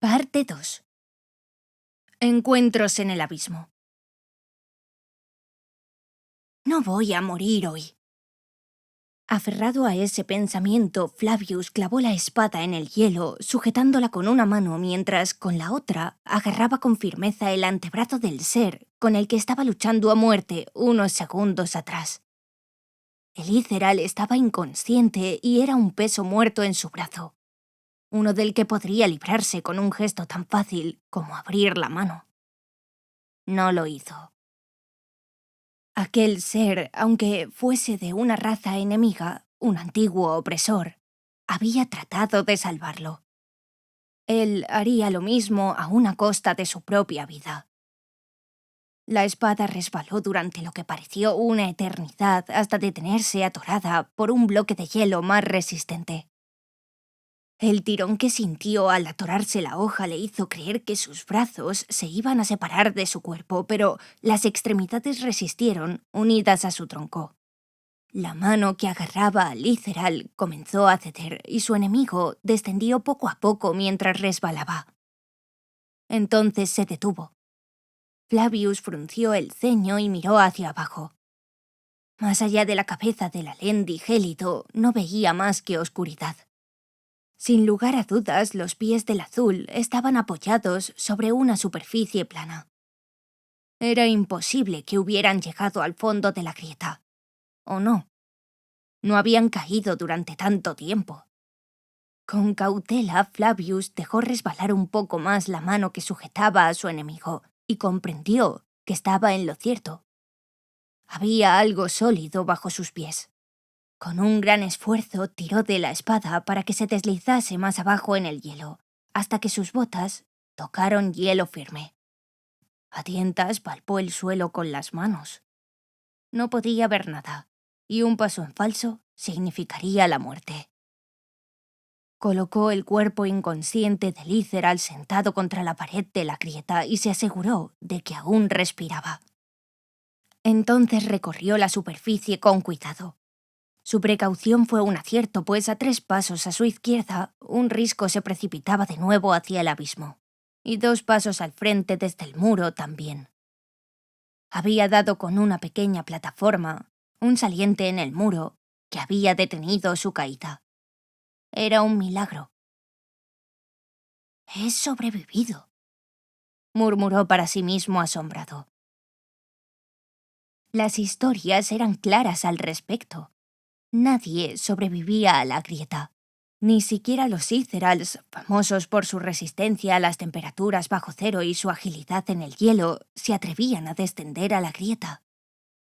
Parte 2. Encuentros en el abismo. No voy a morir hoy. Aferrado a ese pensamiento, Flavius clavó la espada en el hielo, sujetándola con una mano mientras, con la otra, agarraba con firmeza el antebrazo del ser con el que estaba luchando a muerte unos segundos atrás. El Iceral estaba inconsciente y era un peso muerto en su brazo, uno del que podría librarse con un gesto tan fácil como abrir la mano. No lo hizo. Aquel ser, aunque fuese de una raza enemiga, un antiguo opresor, había tratado de salvarlo. Él haría lo mismo a una costa de su propia vida. La espada resbaló durante lo que pareció una eternidad hasta detenerse atorada por un bloque de hielo más resistente. El tirón que sintió al atorarse la hoja le hizo creer que sus brazos se iban a separar de su cuerpo, pero las extremidades resistieron, unidas a su tronco. La mano que agarraba al Iceral comenzó a ceder y su enemigo descendió poco a poco mientras resbalaba. Entonces se detuvo. Flavius frunció el ceño y miró hacia abajo. Más allá de la cabeza del Alendi gélido no veía más que oscuridad. Sin lugar a dudas, los pies del azul estaban apoyados sobre una superficie plana. Era imposible que hubieran llegado al fondo de la grieta. ¿O no? No habían caído durante tanto tiempo. Con cautela, Flavius dejó resbalar un poco más la mano que sujetaba a su enemigo y comprendió que estaba en lo cierto. Había algo sólido bajo sus pies. Con un gran esfuerzo tiró de la espada para que se deslizase más abajo en el hielo, hasta que sus botas tocaron hielo firme. A tientas palpó el suelo con las manos. No podía ver nada, y un paso en falso significaría la muerte. Colocó el cuerpo inconsciente del Iceral sentado contra la pared de la grieta y se aseguró de que aún respiraba. Entonces recorrió la superficie con cuidado. Su precaución fue un acierto, pues a 3 pasos a su izquierda, un risco se precipitaba de nuevo hacia el abismo, y 2 pasos al frente desde el muro también. Había dado con una pequeña plataforma, un saliente en el muro, que había detenido su caída. Era un milagro. «He sobrevivido», murmuró para sí mismo asombrado. Las historias eran claras al respecto. Nadie sobrevivía a la grieta. Ni siquiera los Icerals, famosos por su resistencia a las temperaturas bajo cero y su agilidad en el hielo, se atrevían a descender a la grieta.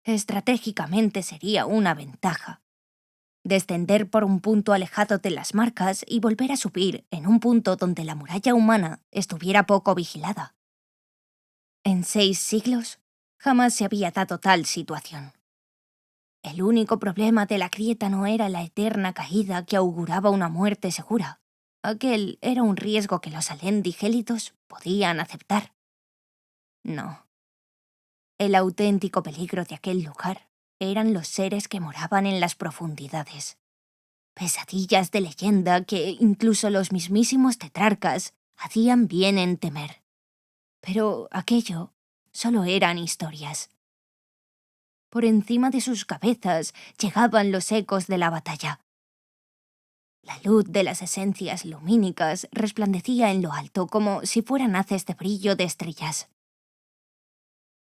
Estratégicamente sería una ventaja. Descender por un punto alejado de las marcas y volver a subir en un punto donde la muralla humana estuviera poco vigilada. En 6 siglos, jamás se había dado tal situación. El único problema de la grieta no era la eterna caída que auguraba una muerte segura. Aquel era un riesgo que los Alendi gélidos podían aceptar. No. El auténtico peligro de aquel lugar eran los seres que moraban en las profundidades. Pesadillas de leyenda que incluso los mismísimos tetrarcas hacían bien en temer. Pero aquello solo eran historias. Por encima de sus cabezas llegaban los ecos de la batalla. La luz de las esencias lumínicas resplandecía en lo alto como si fueran haces de brillo de estrellas.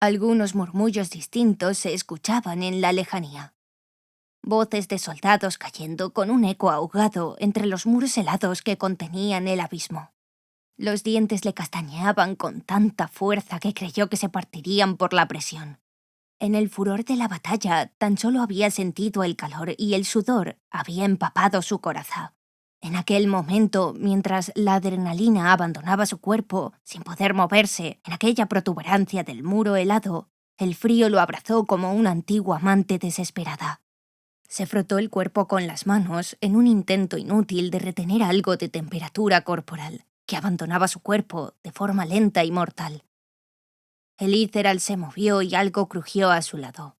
Algunos murmullos distintos se escuchaban en la lejanía. Voces de soldados cayendo con un eco ahogado entre los muros helados que contenían el abismo. Los dientes le castañeaban con tanta fuerza que creyó que se partirían por la presión. En el furor de la batalla, tan solo había sentido el calor y el sudor había empapado su coraza. En aquel momento, mientras la adrenalina abandonaba su cuerpo, sin poder moverse, en aquella protuberancia del muro helado, el frío lo abrazó como una antigua amante desesperada. Se frotó el cuerpo con las manos en un intento inútil de retener algo de temperatura corporal, que abandonaba su cuerpo de forma lenta y mortal. El Iceral se movió y algo crujió a su lado.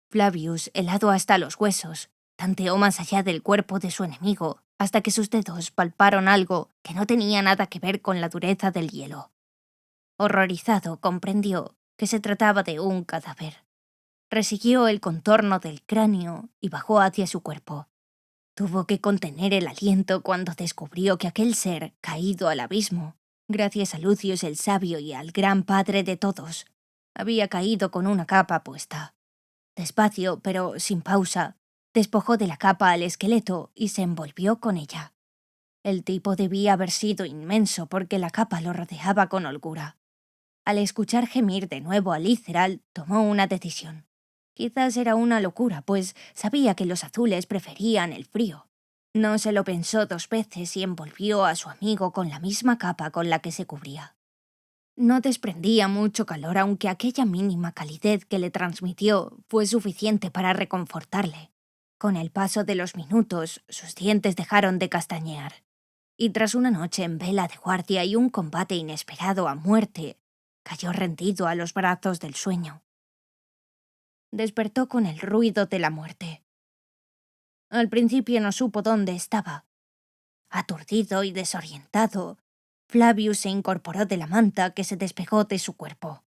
Flavius, helado hasta los huesos, tanteó más allá del cuerpo de su enemigo hasta que sus dedos palparon algo que no tenía nada que ver con la dureza del hielo. Horrorizado, comprendió que se trataba de un cadáver. Resiguió el contorno del cráneo y bajó hacia su cuerpo. Tuvo que contener el aliento cuando descubrió que aquel ser, caído al abismo, gracias a Lucius el Sabio y al gran padre de todos, había caído con una capa puesta. Despacio, pero sin pausa, despojó de la capa al esqueleto y se envolvió con ella. El tipo debía haber sido inmenso porque la capa lo rodeaba con holgura. Al escuchar gemir de nuevo a Liceral, tomó una decisión. Quizás era una locura, pues sabía que los azules preferían el frío. No se lo pensó 2 veces y envolvió a su amigo con la misma capa con la que se cubría. No desprendía mucho calor, aunque aquella mínima calidez que le transmitió fue suficiente para reconfortarle. Con el paso de los minutos, sus dientes dejaron de castañear. Y tras una noche en vela de guardia y un combate inesperado a muerte, cayó rendido a los brazos del sueño. Despertó con el ruido de la muerte. Al principio no supo dónde estaba. Aturdido y desorientado, Flavius se incorporó de la manta que se despegó de su cuerpo.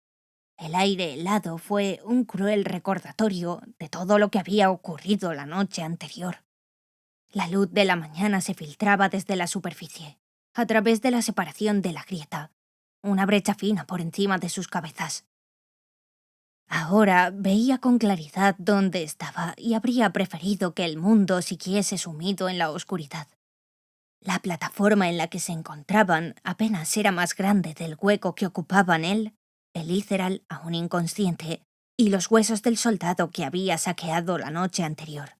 El aire helado fue un cruel recordatorio de todo lo que había ocurrido la noche anterior. La luz de la mañana se filtraba desde la superficie, a través de la separación de la grieta, una brecha fina por encima de sus cabezas. Ahora veía con claridad dónde estaba y habría preferido que el mundo siguiese sumido en la oscuridad. La plataforma en la que se encontraban apenas era más grande del hueco que ocupaban él, el Iceral aún inconsciente, y los huesos del soldado que había saqueado la noche anterior.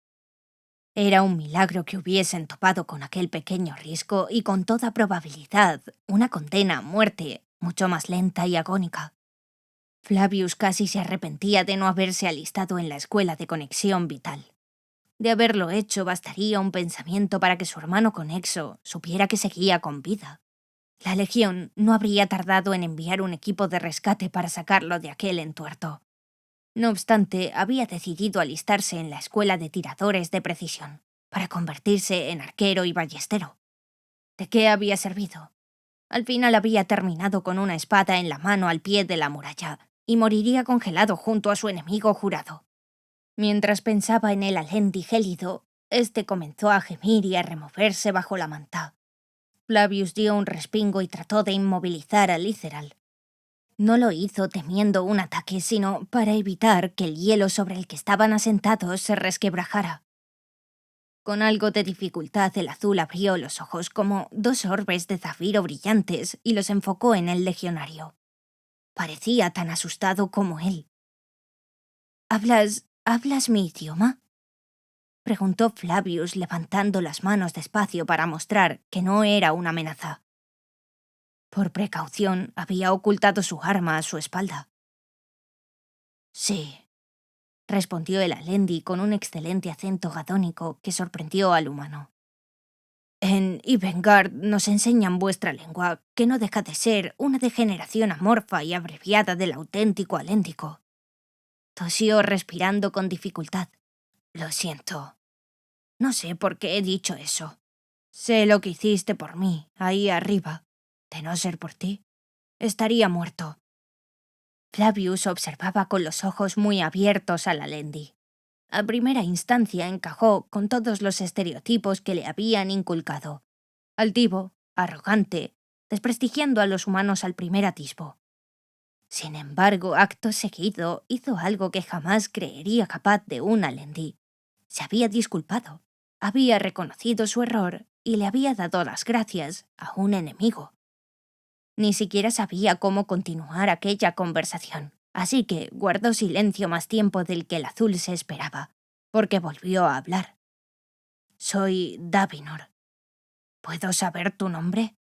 Era un milagro que hubiesen topado con aquel pequeño risco y con toda probabilidad una condena a muerte mucho más lenta y agónica. Flavius casi se arrepentía de no haberse alistado en la escuela de conexión vital. De haberlo hecho, bastaría un pensamiento para que su hermano conexo supiera que seguía con vida. La Legión no habría tardado en enviar un equipo de rescate para sacarlo de aquel entuerto. No obstante, había decidido alistarse en la escuela de tiradores de precisión, para convertirse en arquero y ballestero. ¿De qué había servido? Al final había terminado con una espada en la mano al pie de la muralla, y moriría congelado junto a su enemigo jurado. Mientras pensaba en el Alendi gélido, este comenzó a gemir y a removerse bajo la manta. Flavius dio un respingo y trató de inmovilizar a Liceral. No lo hizo temiendo un ataque, sino para evitar que el hielo sobre el que estaban asentados se resquebrajara. Con algo de dificultad, el azul abrió los ojos como 2 orbes de zafiro brillantes y los enfocó en el legionario. Parecía tan asustado como él. ¿Hablas mi idioma?», preguntó Flavius levantando las manos despacio para mostrar que no era una amenaza. Por precaución, había ocultado su arma a su espalda. «Sí», respondió el Alendi con un excelente acento gadónico que sorprendió al humano. «En Ivengard nos enseñan vuestra lengua, que no deja de ser una degeneración amorfa y abreviada del auténtico aléntico». Tosió respirando con dificultad. «Lo siento. No sé por qué he dicho eso. Sé lo que hiciste por mí, ahí arriba. De no ser por ti, estaría muerto». Flavius observaba con los ojos muy abiertos a la Alendi. A primera instancia encajó con todos los estereotipos que le habían inculcado. Altivo, arrogante, desprestigiando a los humanos al primer atisbo. Sin embargo, acto seguido hizo algo que jamás creería capaz de un Alendi. Se había disculpado, había reconocido su error y le había dado las gracias a un enemigo. Ni siquiera sabía cómo continuar aquella conversación, así que guardó silencio más tiempo del que el azul se esperaba, porque volvió a hablar. «Soy Davinor. ¿Puedo saber tu nombre?»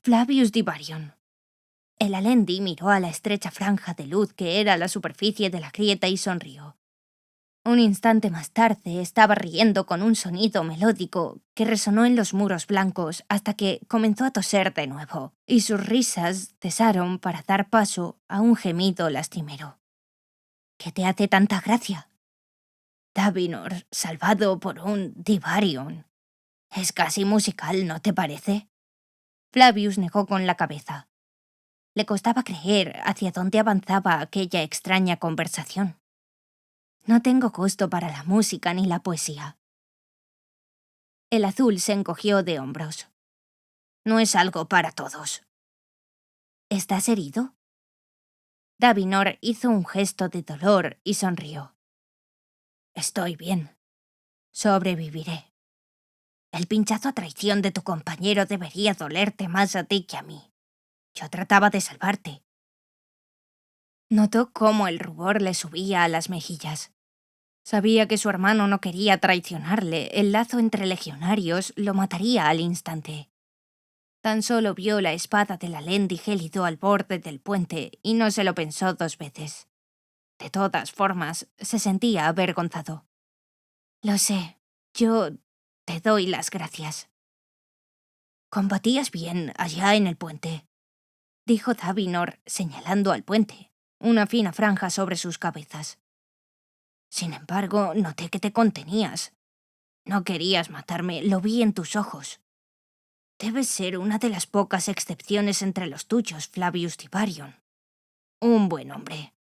Flavius Divarion». El Alendi miró a la estrecha franja de luz que era la superficie de la grieta y sonrió. Un instante más tarde estaba riendo con un sonido melódico que resonó en los muros blancos hasta que comenzó a toser de nuevo, y sus risas cesaron para dar paso a un gemido lastimero. «¿Qué te hace tanta gracia?». Davinor salvado por un Divarion. Es casi musical, ¿no te parece? Flavius negó con la cabeza. Le costaba creer hacia dónde avanzaba aquella extraña conversación. No tengo gusto para la música ni la poesía. El azul se encogió de hombros. No es algo para todos. ¿Estás herido? Davinor hizo un gesto de dolor y sonrió. Estoy bien. Sobreviviré. El pinchazo a traición de tu compañero debería dolerte más a ti que a mí. Yo trataba de salvarte. Notó cómo el rubor le subía a las mejillas. Sabía que su hermano no quería traicionarle. El lazo entre legionarios lo mataría al instante. Tan solo vio la espada del Alendi gélido al borde del puente y no se lo pensó 2 veces. De todas formas, se sentía avergonzado. Lo sé, yo te doy las gracias. Combatías bien allá en el puente, dijo Davinor señalando al puente, una fina franja sobre sus cabezas. Sin embargo, noté que te contenías. No querías matarme, lo vi en tus ojos. Debes ser una de las pocas excepciones entre los tuyos, Flavius Divarion. Un buen hombre.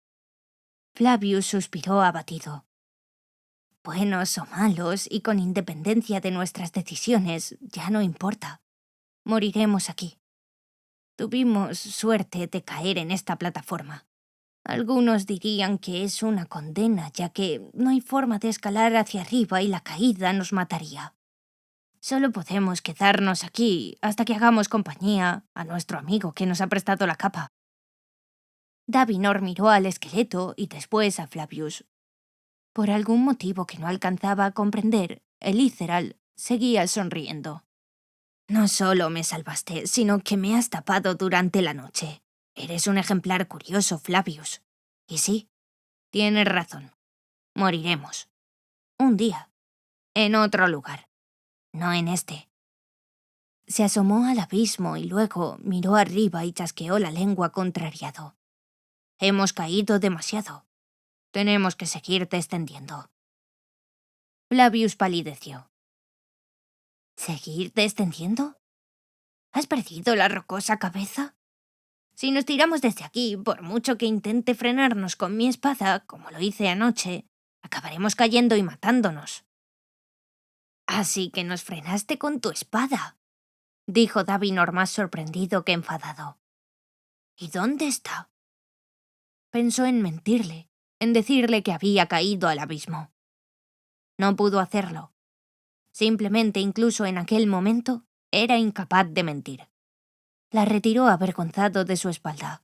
Flavius suspiró abatido. Buenos o malos, y con independencia de nuestras decisiones, ya no importa. Moriremos aquí. Tuvimos suerte de caer en esta plataforma. Algunos dirían que es una condena, ya que no hay forma de escalar hacia arriba y la caída nos mataría. Solo podemos quedarnos aquí hasta que hagamos compañía a nuestro amigo que nos ha prestado la capa. Davinor miró al esqueleto y después a Flavius. Por algún motivo que no alcanzaba a comprender, el Iceral seguía sonriendo. No solo me salvaste, sino que me has tapado durante la noche. Eres un ejemplar curioso, Flavius. Y sí, tienes razón. Moriremos. Un día. En otro lugar. No en este. Se asomó al abismo y luego miró arriba y chasqueó la lengua contrariado. Hemos caído demasiado. Tenemos que seguir descendiendo. Flavius palideció. ¿Seguir descendiendo? ¿Has perdido la rocosa cabeza? Si nos tiramos desde aquí, por mucho que intente frenarnos con mi espada, como lo hice anoche, acabaremos cayendo y matándonos. Así que nos frenaste con tu espada, dijo Davinor más sorprendido que enfadado. ¿Y dónde está? Pensó en mentirle, en decirle que había caído al abismo. No pudo hacerlo. Simplemente, incluso en aquel momento, era incapaz de mentir. La retiró avergonzado de su espalda.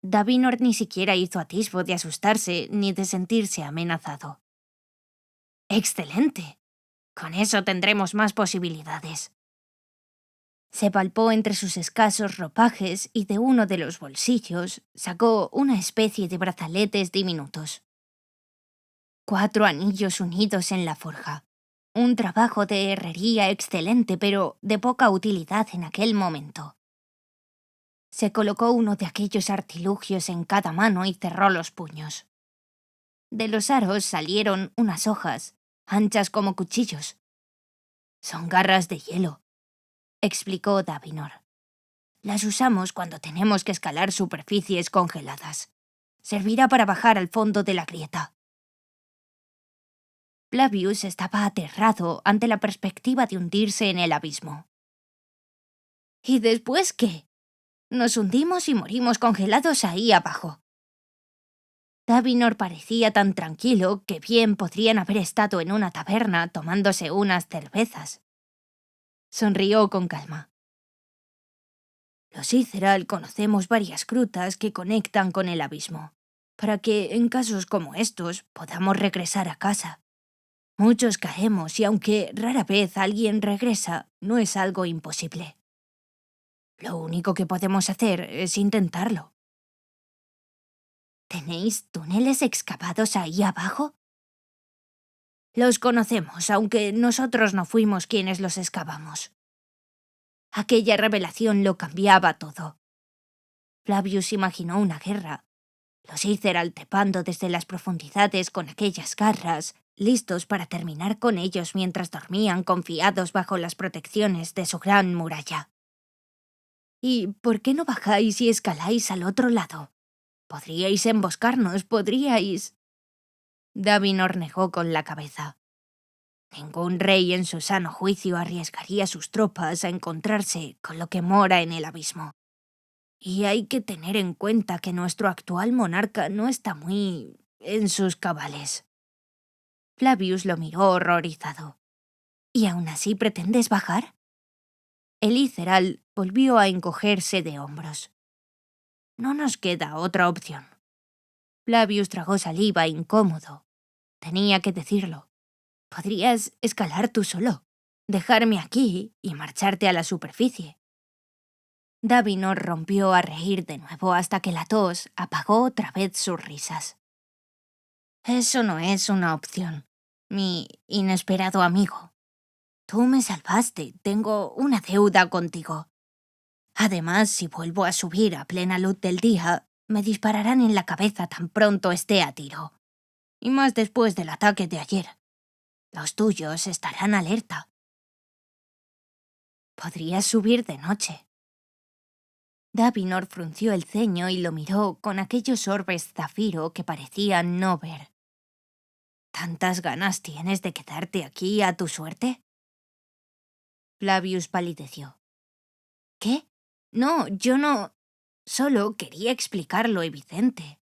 Davinor ni siquiera hizo atisbo de asustarse ni de sentirse amenazado. ¡Excelente! Con eso tendremos más posibilidades. Se palpó entre sus escasos ropajes y de uno de los bolsillos sacó una especie de brazaletes diminutos. 4 anillos unidos en la forja. Un trabajo de herrería excelente, pero de poca utilidad en aquel momento. Se colocó uno de aquellos artilugios en cada mano y cerró los puños. De los aros salieron unas hojas, anchas como cuchillos. Son garras de hielo, explicó Davinor. Las usamos cuando tenemos que escalar superficies congeladas. Servirá para bajar al fondo de la grieta. Flavius estaba aterrado ante la perspectiva de hundirse en el abismo. ¿Y después qué? Nos hundimos y morimos congelados ahí abajo. Davinor parecía tan tranquilo que bien podrían haber estado en una taberna tomándose unas cervezas. Sonrió con calma. Los Iceral conocemos varias grutas que conectan con el abismo, para que, en casos como estos, podamos regresar a casa. Muchos caemos y aunque rara vez alguien regresa, no es algo imposible. Lo único que podemos hacer es intentarlo. ¿Tenéis túneles excavados ahí abajo? Los conocemos, aunque nosotros no fuimos quienes los excavamos. Aquella revelación lo cambiaba todo. Flavius imaginó una guerra. Los Iceral trepando desde las profundidades con aquellas garras, listos para terminar con ellos mientras dormían confiados bajo las protecciones de su gran muralla. ¿Y por qué no bajáis y escaláis al otro lado? Podríais emboscarnos, podríais... Davinor negó con la cabeza. Ningún rey en su sano juicio arriesgaría sus tropas a encontrarse con lo que mora en el abismo. Y hay que tener en cuenta que nuestro actual monarca no está muy en sus cabales. Flavius lo miró horrorizado. ¿Y aún así pretendes bajar? El Iceral volvió a encogerse de hombros. No nos queda otra opción. Flavius tragó saliva incómodo. Tenía que decirlo. Podrías escalar tú solo, dejarme aquí y marcharte a la superficie. Davinor rompió a reír de nuevo hasta que la tos apagó otra vez sus risas. Eso no es una opción, mi inesperado amigo. Tú me salvaste, tengo una deuda contigo. Además, si vuelvo a subir a plena luz del día, me dispararán en la cabeza tan pronto esté a tiro. Y más después del ataque de ayer. Los tuyos estarán alerta. Podrías subir de noche. Davinor frunció el ceño y lo miró con aquellos orbes zafiro que parecían no ver. ¿Tantas ganas tienes de quedarte aquí a tu suerte? Flavius palideció. ¿Qué? No, yo no... Solo quería explicar lo evidente.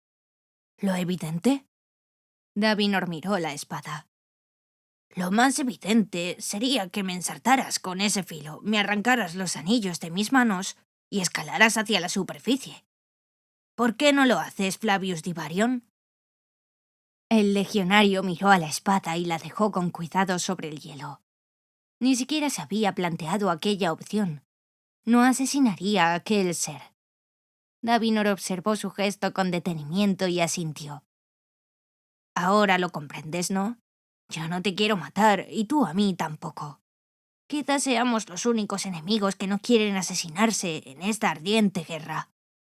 ¿Lo evidente? Davinor miró la espada. Lo más evidente sería que me ensartaras con ese filo, me arrancaras los anillos de mis manos y escalaras hacia la superficie. ¿Por qué no lo haces, Flavius Divarion? El legionario miró a la espada y la dejó con cuidado sobre el hielo. Ni siquiera se había planteado aquella opción. No asesinaría a aquel ser. Davinor observó su gesto con detenimiento y asintió. Ahora lo comprendes, ¿no? Yo no te quiero matar y tú a mí tampoco. Quizás seamos los únicos enemigos que no quieren asesinarse en esta ardiente guerra.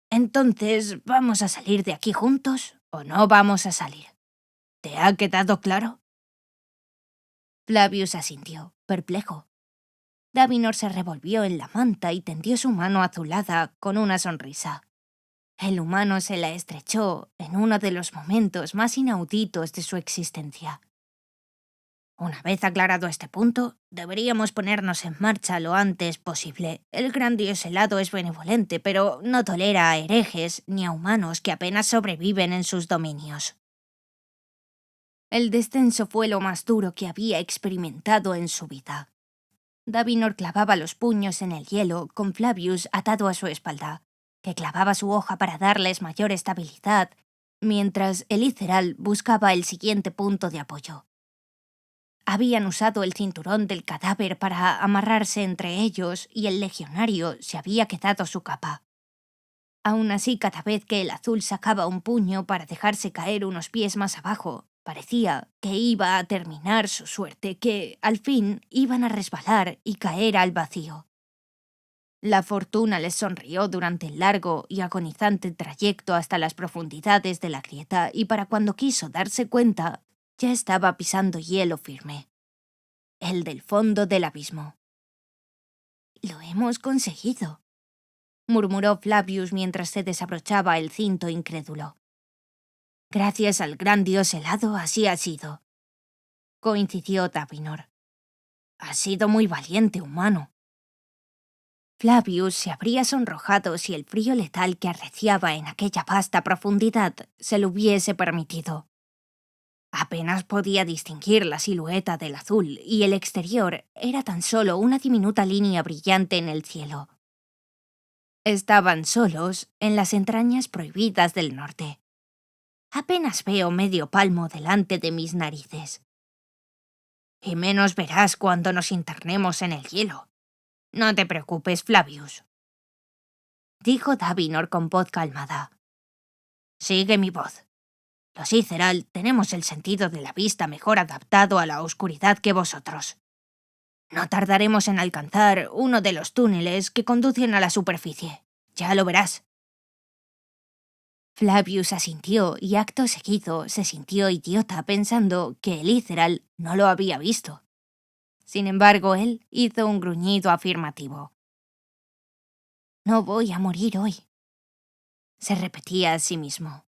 Entonces, ¿vamos a salir de aquí juntos o no vamos a salir? ¿Te ha quedado claro? Flavius asintió, perplejo. Davinor se revolvió en la manta y tendió su mano azulada con una sonrisa. El humano se la estrechó en uno de los momentos más inauditos de su existencia. Una vez aclarado este punto, deberíamos ponernos en marcha lo antes posible. El gran dios helado es benevolente, pero no tolera a herejes ni a humanos que apenas sobreviven en sus dominios. El descenso fue lo más duro que había experimentado en su vida. Davinor clavaba los puños en el hielo, con Flavius atado a su espalda, que clavaba su hoja para darles mayor estabilidad, mientras el Iceral buscaba el siguiente punto de apoyo. Habían usado el cinturón del cadáver para amarrarse entre ellos y el legionario se había quedado su capa. Aún así, cada vez que el azul sacaba un puño para dejarse caer unos pies más abajo, parecía que iba a terminar su suerte, que, al fin, iban a resbalar y caer al vacío. La fortuna les sonrió durante el largo y agonizante trayecto hasta las profundidades de la grieta y para cuando quiso darse cuenta, ya estaba pisando hielo firme. El del fondo del abismo. «Lo hemos conseguido», murmuró Flavius mientras se desabrochaba el cinto incrédulo. «Gracias al gran dios helado así ha sido», coincidió Davinor. «Has sido muy valiente, humano». Flavius se habría sonrojado si el frío letal que arreciaba en aquella vasta profundidad se lo hubiese permitido. Apenas podía distinguir la silueta del azul y el exterior era tan solo una diminuta línea brillante en el cielo. Estaban solos en las entrañas prohibidas del norte. Apenas veo medio palmo delante de mis narices. Y menos verás cuando nos internemos en el hielo. No te preocupes, Flavius, dijo Davinor con voz calmada. Sigue mi voz. Los Iceral tenemos el sentido de la vista mejor adaptado a la oscuridad que vosotros. No tardaremos en alcanzar uno de los túneles que conducen a la superficie. Ya lo verás. Flavius asintió y acto seguido se sintió idiota pensando que Elíceral no lo había visto. Sin embargo, él hizo un gruñido afirmativo. «No voy a morir hoy», se repetía a sí mismo.